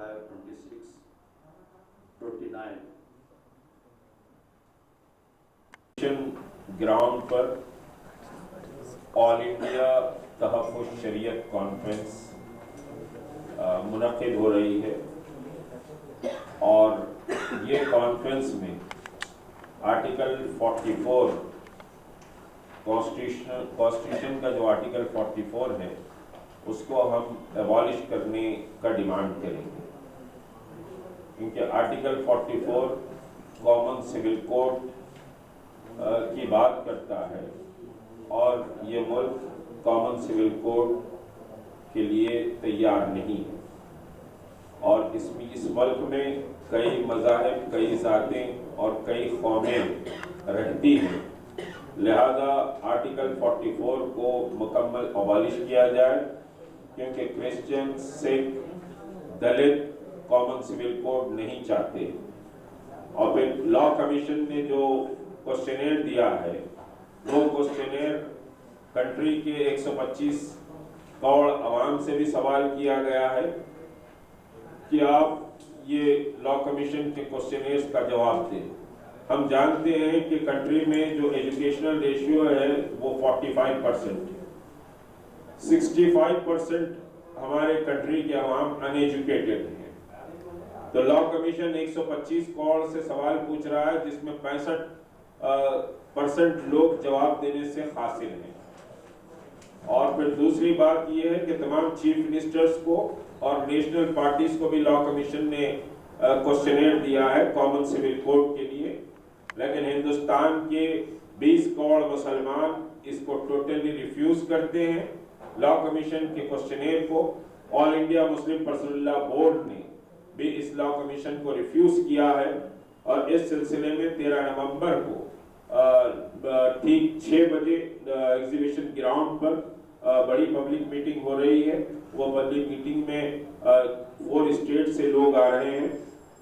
25, 26, 29 ground पर all India तहफ़्फ़ुज़ शरीयत conference मुनक़िद हो रही है और ये कॉन्फ्रेंस में आर्टिकल 44 कॉन्स्टिट्यूशन का जो आर्टिकल 44 है उसको हम एबॉलिश करने का डिमांड करेंगे, क्योंकि आर्टिकल 44 कॉमन सिविल कोड की बात करता है और ये मुल्क कॉमन सिविल कोड के लिए तैयार नहीं है। और इस मुल्क में कई मज़ाहिब, कई ज़ातें और कई कौमें रहती हैं, लिहाजा आर्टिकल 44 को मुकम्मल अबॉलिश किया जाए, क्योंकि क्रिश्चियन, सिख, दलित कॉमन सिविल कोड नहीं चाहते। और फिर लॉ कमीशन ने जो क्वेश्चनेयर दिया है वो क्वेश्चनेयर कंट्री के 125 करोड़ अवाम से भी सवाल किया गया है कि आप ये लॉ कमीशन के क्वेश्चनेयर्स का जवाब दें। हम जानते हैं कि कंट्री में जो एजुकेशनल रेशियो है वो 45% है। 65% हमारे कंट्री के अवाम अनएजुकेटेड हैं। तो लॉ कमीशन 125 करोड़ से सवाल पूछ रहा है, जिसमें 65% लोग जवाब देने से हासिल हैं। और फिर दूसरी बात यह है कि तमाम चीफ मिनिस्टर्स को और नेशनल पार्टीज को भी लॉ कमीशन ने क्वेश्चनेयर दिया है कॉमन सिविल कोड के लिए, लेकिन हिंदुस्तान के 20 करोड़ मुसलमान इसको टोटली रिफ्यूज करते हैं। लॉ कमीशन के क्वेश्चनेयर को all India Muslim personal law board ने भी इस लॉ कमीशन को रिफ्यूज किया है और इस सिलसिले में 13 नवंबर को ठीक 6 बजे एग्जीबिशन ग्राउंड पर बड़ी पब्लिक मीटिंग हो रही है। वो पब्लिक मीटिंग में 4 स्टेट से लोग आ रहे हैं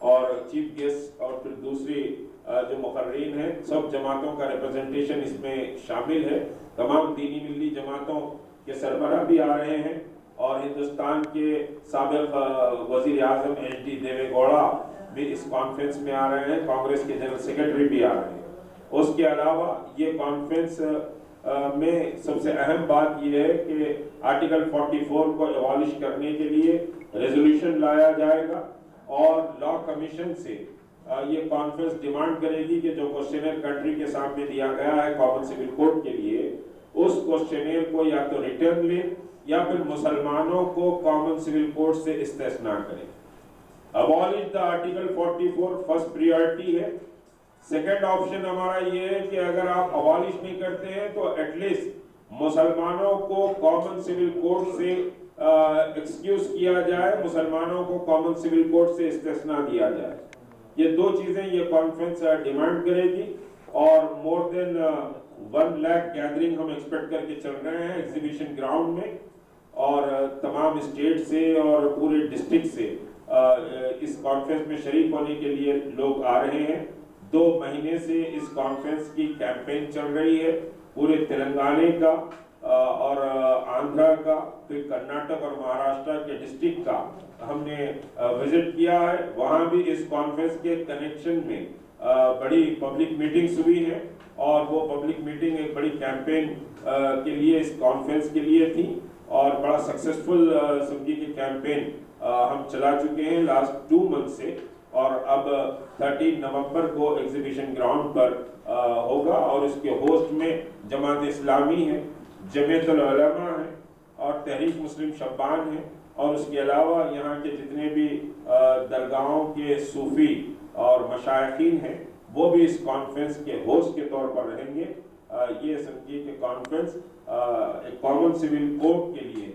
और चीफ गेस्ट और फिर दूसरी जो मुकर्रीन हैं, सब जमातों का रिप्रेजेंटेशन इसमें शामिल है। तमाम दीनी मिल्ली जमातों के सरबराह भी आ रहे हैं और हिंदुस्तान के साबिक वजीर आजम HD देवेगौड़ा भी इस कॉन्फ्रेंस में आ रहे हैं, कांग्रेस के जनरल सेक्रेटरी भी आ रहे हैं। उसके अलावा ये कॉन्फ्रेंस में सबसे अहम बात यह है कि आर्टिकल 44 को एबॉलिश करने के लिए रेजोल्यूशन लाया जाएगा और लॉ कमीशन से ये कॉन्फ्रेंस डिमांड करेगी कि जो क्वेश्चनर कंट्री के सामने दिया गया है कॉमन सिविल कोड के लिए, उस क्वेश्चनर को या तो रिटर्न ले या फिर मुसलमानों को कॉमन सिविल कोड से इस्तेस्ना करें। Abolish the article 44 first priority है। सेकंड ऑप्शन हमारा ये है कि अगर आप अबॉलिश नहीं करते हैं तो एटलीस्ट मुसलमानों को common civil code say excuse किया जाए, मुसलमानों को कॉमन सिविल कोड से इस्तेस्ना दिया जाए। ये दो चीजें ये कॉन्फ्रेंस डिमांड करेगी और मोर देन 1 लाख गैदरिंग हम एक्सपेक्ट करके चल रहे हैं एग्जीबिशन ग्राउंड में और तमाम स्टेट से और पूरे डिस्ट्रिक्ट से इस कॉन्फ्रेंस में शरीक होने के लिए लोग आ रहे हैं। 2 महीने से इस कॉन्फ्रेंस की कैंपेन चल रही है, पूरे तेलंगाना का और आंध्रा का, फिर कर्नाटक और महाराष्ट्र के डिस्ट्रिक्ट का हमने विजिट किया है। वहाँ भी इस कॉन्फ्रेंस के कनेक्शन में बड़ी पब्लिक मीटिंग्स हुई है और वो पब्लिक मीटिंग एक बड़ी कैंपेन के लिए, इस कॉन्फ्रेंस के लिए थी और बड़ा सक्सेसफुल समझिए कि कैंपेन हम चला चुके हैं लास्ट 2 मंथ से। और अब 13 नवंबर को एग्जीबिशन ग्राउंड पर होगा और इसके होस्ट में जमात इस्लामी है, जमीयतुल उलमा है और तहरीक मुस्लिम शब्बान है और उसके अलावा यहाँ के जितने भी दरगाहों के सूफी और मशाइखीन हैं वो भी इस कॉन्फ्रेंस के होस्ट के तौर पर रहेंगे। ये समझिए कि कॉन्फ्रेंस एक कॉमन सिविल कोड के लिए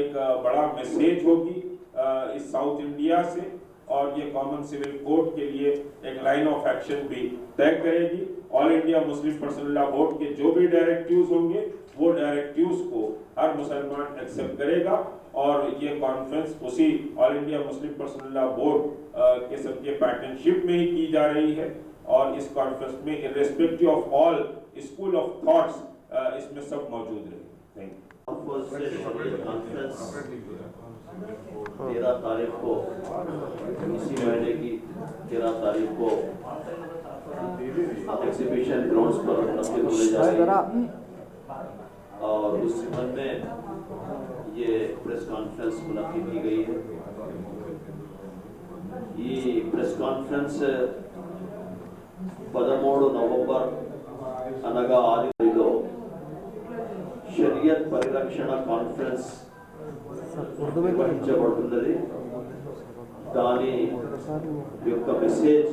एक बड़ा मैसेज होगी इस साउथ इंडिया से और ये कॉमन सिविल कोड के लिए एक लाइन ऑफ एक्शन भी तय करेगी। All India Muslim personal law board के जो भी डायरेक्टिव्स होंगे वो डायरेक्टिव्स को हर मुसलमान एक्सेप्ट करेगा और ये कॉन्फ्रेंस उसी all India Muslim personal law board के सबके पार्टनरशिप में ही की जा रही है और इस कॉन्फ्रेंस में irrespective of all school of thoughts इसमें सब मौजूद रहेंगे। Thank you. फर्स्ट से शरीयत कॉन्फ्रेंस 13 तारीख को, इसी महीने की 13 तारीख को एग्जीबिशन ग्राउंड्स पर मुनक्किद होने जा रही है और उस संबंध में ये प्रेस कॉन्फ्रेंस मुनक्किद की गई है। ये प्रेस कॉन्फ्रेंस 13 నవంబర్ అనగా ఆదిలో షరియత్ పరిరక్షణ కాన్ఫరెన్స్ నిర్వహించబడుతున్నది। దాని యొక్క మెసేజ్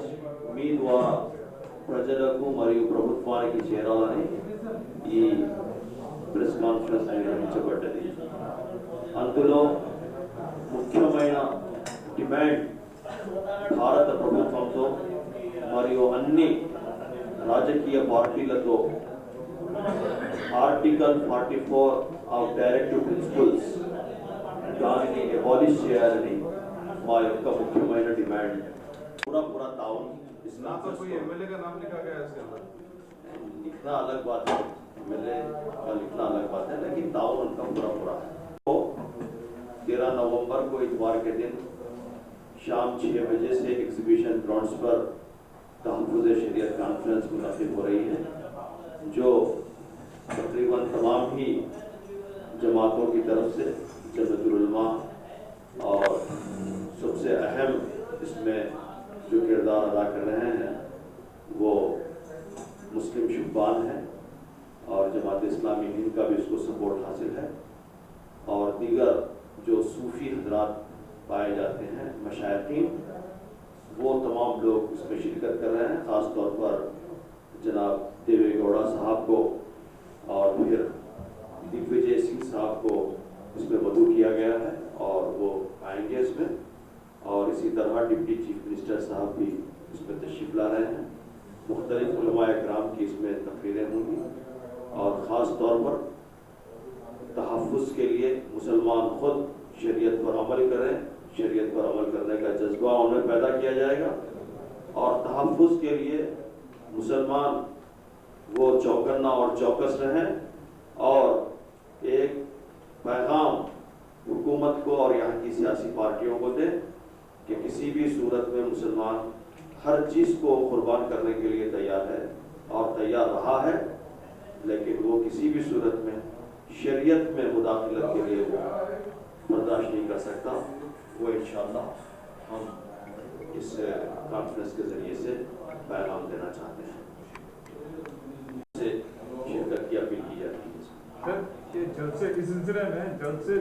మీ ద్వారా ప్రజలకు మరియు ప్రభుత్వానికి చేరాలని ఈ ప్రెస్ కాన్ఫరెన్స్ నిర్వహించబడ్డది। అందులో ముఖ్యమైన డిమాండ్ భారత ప్రభుత్వంతో మరియు అన్ని రాజకీయ పార్టీలతో ఆర్టికల్ 44 ఆఫ్ డైరెక్టివ్ ప్రిన్సిపల్స్ దానిని అబాలిష్ చేయాలని మా యొక్క ముఖ్యమైన డిమాండ్। पूरा ताउन ना तो कोई एमएलए का नाम लिखा गया है इसके अंदर, लिखना अलग बात है, एमएलए का लिखना अलग बात है, लेकिन ताउन उनका पूरा है। तो 13 नवंबर को इतवार के दिन शाम 6 बजे से एग्जीबिशन ग्राउंड्स पर तहफ़्फ़ुज़ शरीयत कॉन्फ्रेंस मुनक़्क़िद हो रही है, जो तकरीबन तमाम ही जमातों की तरफ से जमातुल उलमा और सबसे अहम इसमें जो किरदार अदा कर रहे हैं वो मुस्लिम शुब्बान हैं और जमात इस्लामी हिंद का भी इसको सपोर्ट हासिल है और दीगर जो सूफ़ी हजरात पाए जाते हैं मशाइखीन, वो तमाम लोग इसमें शिरकत कर रहे हैं। ख़ास तौर पर जनाब देवेगौड़ा साहब को और फिर दिग्विजय सिंह साहब को इसमें मदऊ किया गया है और वो आएंगे इसमें, और इसी तरह डिप्टी चीफ मिनिस्टर साहब भी इसमें तशरीफ ला रहे हैं। मुख्तलिफ उलमाए किराम की इसमें तकरीरें होंगी और ख़ास तौर पर तहफ़्फ़ुज़ के लिए मुसलमान खुद शरीयत पर अमल करें, शरीयत पर अमल करने का जज्बा उन्हें पैदा किया जाएगा और तहफ़्फ़ुज़ के लिए मुसलमान वो चौकन्ना और चौकस रहें और एक पैगाम हुकूमत को और यहाँ की सियासी पार्टियों को दें कि किसी भी सूरत में मुसलमान हर चीज़ को कुर्बान करने के लिए तैयार है और तैयार रहा है, लेकिन वो किसी भी सूरत में शरीयत में मुदाखलत के लिए वो बर्दाश्त नहीं कर सकता। वो इंशाअल्लाह हम इस कॉन्फ्रेंस के ज़रिए से पैगाम देना चाहते हैं, से शिरकत की अपील की जाती है। सर ये जलसे इस सिलसिले में जलसे